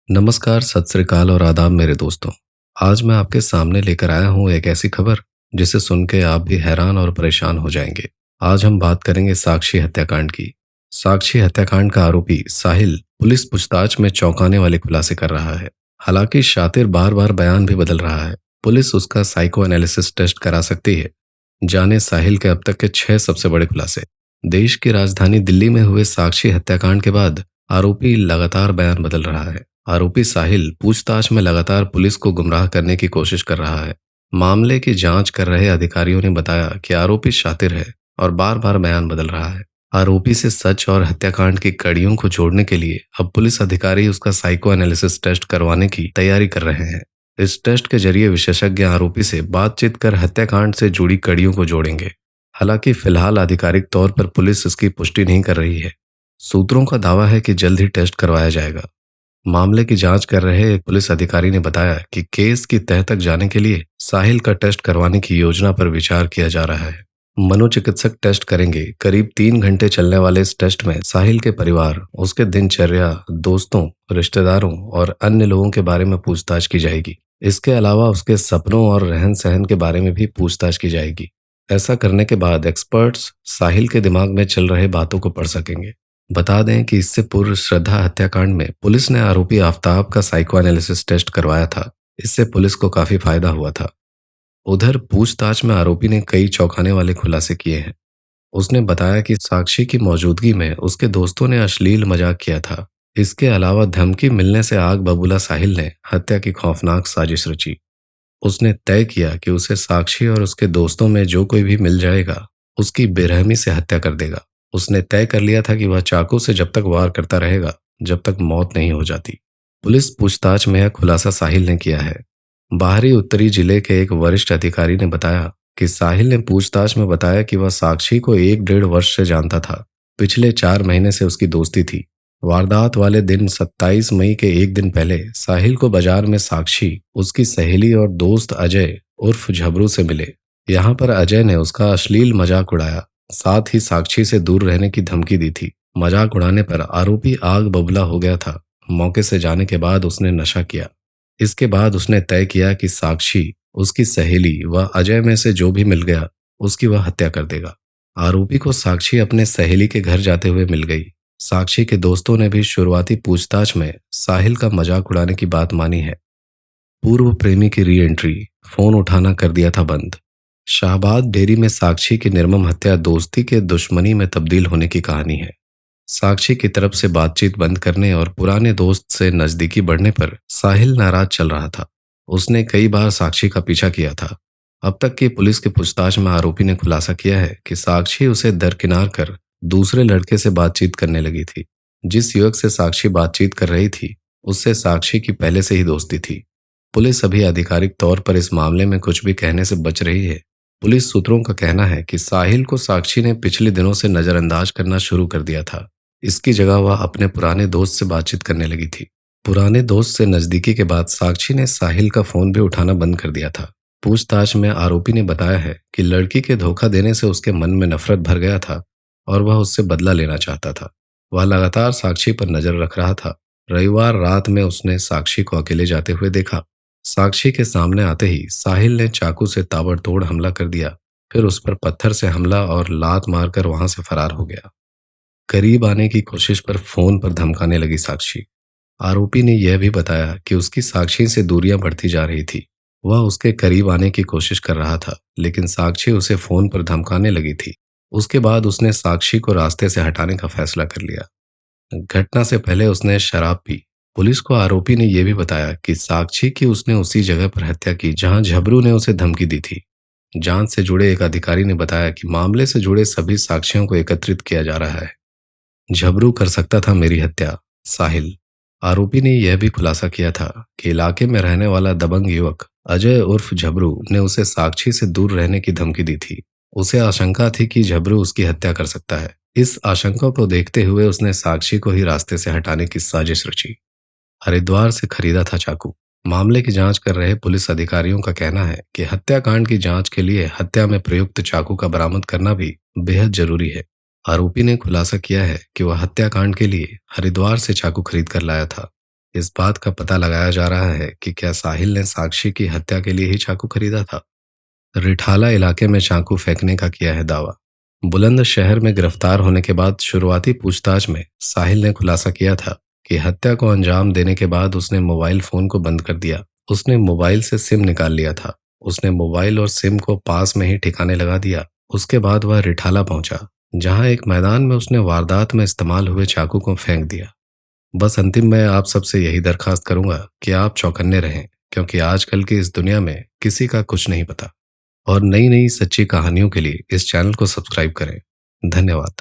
नमस्कार, सत श्री अकाल और आदाब मेरे दोस्तों। आज मैं आपके सामने लेकर आया हूँ एक ऐसी खबर जिसे सुन के आप भी हैरान और परेशान हो जाएंगे। आज हम बात करेंगे साक्षी हत्याकांड की। साक्षी हत्याकांड का आरोपी साहिल पुलिस पूछताछ में चौंकाने वाले खुलासे कर रहा है। हालांकि शातिर बार बार बयान भी बदल रहा है। पुलिस उसका साइको एनालिसिस टेस्ट करा सकती है। जाने साहिल के अब तक के 6 सबसे बड़े खुलासे। देश की राजधानी दिल्ली में हुए साक्षी हत्याकांड के बाद आरोपी लगातार बयान बदल रहा है। आरोपी साहिल पूछताछ में लगातार पुलिस को गुमराह करने की कोशिश कर रहा है। मामले की जांच कर रहे अधिकारियों ने बताया कि आरोपी शातिर है और बार बार बयान बदल रहा है। आरोपी से सच और हत्याकांड की कड़ियों को जोड़ने के लिए अब पुलिस अधिकारी उसका साइको एनालिसिस टेस्ट करवाने की तैयारी कर रहे हैं। इस टेस्ट के जरिए विशेषज्ञ आरोपी से बातचीत कर हत्याकांड से जुड़ी कड़ियों को जोड़ेंगे। हालांकि फिलहाल आधिकारिक तौर पर पुलिस इसकी पुष्टि नहीं कर रही है। सूत्रों का दावा है कि जल्द ही टेस्ट करवाया जाएगा। मामले की जांच कर रहे एक पुलिस अधिकारी ने बताया कि केस की तह तक जाने के लिए साहिल का टेस्ट करवाने की योजना पर विचार किया जा रहा है। मनोचिकित्सक टेस्ट करेंगे। करीब 3 घंटे चलने वाले इस टेस्ट में साहिल के परिवार, उसके दिनचर्या, दोस्तों, रिश्तेदारों और अन्य लोगों के बारे में पूछताछ की जाएगी। इसके अलावा उसके सपनों और रहन सहन के बारे में भी पूछताछ की जाएगी। ऐसा करने के बाद एक्सपर्ट्स साहिल के दिमाग में चल रहे बातों को पढ़ सकेंगे। बता दें कि इससे पूर्व श्रद्धा हत्याकांड में पुलिस ने आरोपी आफ्ताब का साइको एनालिसिस टेस्ट करवाया था। इससे पुलिस को काफी फायदा हुआ था। उधर पूछताछ में आरोपी ने कई चौंकाने वाले खुलासे किए हैं। उसने बताया कि साक्षी की मौजूदगी में उसके दोस्तों ने अश्लील मजाक किया था। इसके अलावा धमकी मिलने से आग बबूला साहिल ने हत्या की खौफनाक साजिश रची। उसने तय किया कि उसे साक्षी और उसके दोस्तों में जो कोई भी मिल जाएगा, उसकी बेरहमी से हत्या कर देगा। उसने तय कर लिया था कि वह चाकू से जब तक वार करता रहेगा, जब तक मौत नहीं हो जाती। पुलिस पूछताछ में यह खुलासा साहिल ने किया है। बाहरी उत्तरी जिले के एक वरिष्ठ अधिकारी ने बताया कि साहिल ने पूछताछ में बताया कि वह साक्षी को 1 डेढ़ वर्ष से जानता था। पिछले 4 महीने से उसकी दोस्ती थी। वारदात वाले दिन 27 मई के एक दिन पहले साहिल को बाजार में साक्षी, उसकी सहेली और दोस्त अजय उर्फ झबरू से मिले। यहाँ पर अजय ने उसका अश्लील मजाक उड़ाया, साथ ही साक्षी से दूर रहने की धमकी दी थी। मजाक उड़ाने पर आरोपी आग बबूला हो गया था। मौके से जाने के बाद उसने नशा किया। इसके बाद उसने तय किया कि साक्षी, उसकी सहेली व अजय में से जो भी मिल गया, उसकी वह हत्या कर देगा। आरोपी को साक्षी अपने सहेली के घर जाते हुए मिल गई। साक्षी के दोस्तों ने भी शुरुआती पूछताछ में साहिल का मजाक उड़ाने की बात मानी है। पूर्व प्रेमी की री एंट्री, फोन उठाना कर दिया था बंद। शाहबाद डेयरी में साक्षी की निर्मम हत्या दोस्ती के दुश्मनी में तब्दील होने की कहानी है। साक्षी की तरफ से बातचीत बंद करने और पुराने दोस्त से नजदीकी बढ़ने पर साहिल नाराज चल रहा था। उसने कई बार साक्षी का पीछा किया था। अब तक की पुलिस की पूछताछ में आरोपी ने खुलासा किया है कि साक्षी उसे दरकिनार कर दूसरे लड़के से बातचीत करने लगी थी। जिस युवक से साक्षी बातचीत कर रही थी, उससे साक्षी की पहले से ही दोस्ती थी। पुलिस अभी आधिकारिक तौर पर इस मामले में कुछ भी कहने से बच रही है। पुलिस सूत्रों का कहना है कि साहिल को साक्षी ने पिछले दिनों से नजरअंदाज करना शुरू कर दिया था। इसकी जगह वह अपने पुराने दोस्त से बातचीत करने लगी थी। पुराने दोस्त से नजदीकी के बाद साक्षी ने साहिल का फोन भी उठाना बंद कर दिया था। पूछताछ में आरोपी ने बताया है कि लड़की के धोखा देने से उसके मन में नफरत भर गया था और वह उससे बदला लेना चाहता था। वह लगातार साक्षी पर नजर रख रहा था। रविवार रात में उसने साक्षी को अकेले जाते हुए देखा। साक्षी के सामने आते ही साहिल ने चाकू से ताबड़तोड़ हमला कर दिया। फिर उस पर पत्थर से हमला और लात मारकर वहां से फरार हो गया। करीब आने की कोशिश पर फोन पर धमकाने लगी साक्षी। आरोपी ने यह भी बताया कि उसकी साक्षी से दूरियां बढ़ती जा रही थी। वह उसके करीब आने की कोशिश कर रहा था, लेकिन साक्षी उसे फोन पर धमकाने लगी थी। उसके बाद उसने साक्षी को रास्ते से हटाने का फैसला कर लिया। घटना से पहले उसने शराब पी। पुलिस को आरोपी ने यह भी बताया कि साक्षी की उसने उसी जगह पर हत्या की जहां झबरू ने उसे धमकी दी थी। जांच से जुड़े एक अधिकारी ने बताया कि मामले से जुड़े सभी साक्ष्यों को एकत्रित किया जा रहा है। झबरू कर सकता था मेरी हत्या, साहिल। आरोपी ने यह भी खुलासा किया था कि इलाके में रहने वाला दबंग युवक अजय उर्फ झबरू ने उसे साक्षी से दूर रहने की धमकी दी थी। उसे आशंका थी कि झबरू उसकी हत्या कर सकता है। इस आशंका को देखते हुए उसने साक्षी को ही रास्ते से हटाने की साजिश रची। हरिद्वार से खरीदा था चाकू। मामले की जांच कर रहे पुलिस अधिकारियों का कहना है कि हत्याकांड की जांच के लिए हत्या में प्रयुक्त चाकू का बरामद करना भी बेहद जरूरी है। आरोपी ने खुलासा किया है कि वह हत्याकांड के लिए हरिद्वार से चाकू खरीद कर लाया था। इस बात का पता लगाया जा रहा है कि क्या साहिल ने साक्षी की हत्या के लिए ही चाकू खरीदा था। रिठाला इलाके में चाकू फेंकने का किया है दावा। बुलंद शहर में गिरफ्तार होने के बाद शुरुआती पूछताछ में साहिल ने खुलासा किया था कि हत्या को अंजाम देने के बाद उसने मोबाइल फोन को बंद कर दिया। उसने मोबाइल से सिम निकाल लिया था। उसने मोबाइल और सिम को पास में ही ठिकाने लगा दिया। उसके बाद वह रिठाला पहुंचा, जहां एक मैदान में उसने वारदात में इस्तेमाल हुए चाकू को फेंक दिया। बस अंतिम में आप सबसे यही दरखास्त करूंगा कि आप चौकन्ने रहें, क्योंकि आजकल की इस दुनिया में किसी का कुछ नहीं पता। और नई नई सच्ची कहानियों के लिए इस चैनल को सब्सक्राइब करें। धन्यवाद।